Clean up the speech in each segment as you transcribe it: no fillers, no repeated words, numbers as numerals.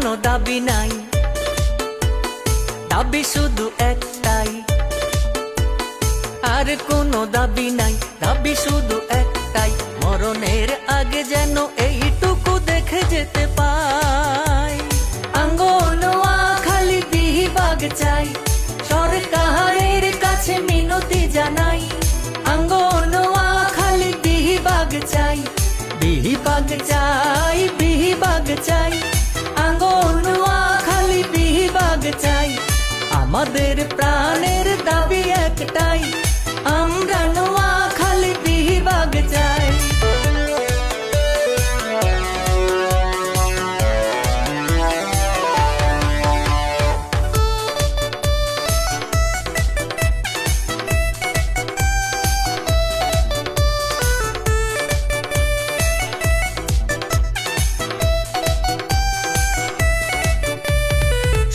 কোনো দাবি নাই, দাবি শুধু একটাই। আর কোনো দাবি নাই, দাবি শুধু একটাই, মরণের আগে যেন এইটুকু দেখে যেতে পাই। আঙ্গনওয়া খালি বিভাগ চাই, সরকারের কাছে মিনতি জানাই। আঙ্গনওয়া খালি বিভাগ চাই, বিভাগ চাই, বিভাগ চাই। আঙ্গনওয়া খালি বিভাগ চাই, আমাদের প্রাণের দাবি একটাই, আমরা নোয়া খালি বিভাগ চাই।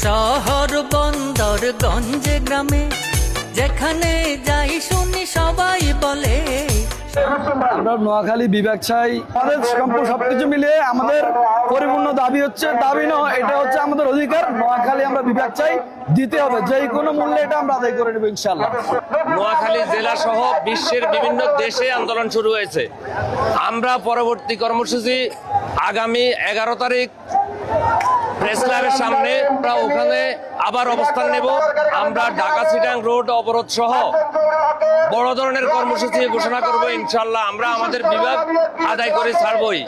শহর বন্দর গঞ্জে গ্রামে যেখানে যাই শুনি সবাই বলে আমরা নোয়াখালী বিভাগ চাই। আমাদের সবকিছু মিলিয়ে আমাদের পরিপূর্ণ দাবি হচ্ছে, দাবি নয়, এটা হচ্ছে আমাদের অধিকার। নোয়াখালী আমরা বিভাগ চাই, দিতে হবে, যে কোনো মূল্যে এটা আমরা আদায় করে নেব ইনশাআল্লাহ। নোয়াখালী জেলা সহ বিশ্বের বিভিন্ন দেশে আন্দোলন শুরু হয়েছে। আমরা পরবর্তী কর্মসূচি আগামী 11 তারিখ প্রেস ক্লাবের সামনে, আমরা ওখানে আবার অবস্থান নেব। আমরা ঢাকা চিটাং রোড অবরোধ সহ বড় ধরনের কর্মসূচি ঘোষণা করব ইনশাআল্লাহ। আমরা আমাদের বিভাগ আদায় করে ছাড়বই।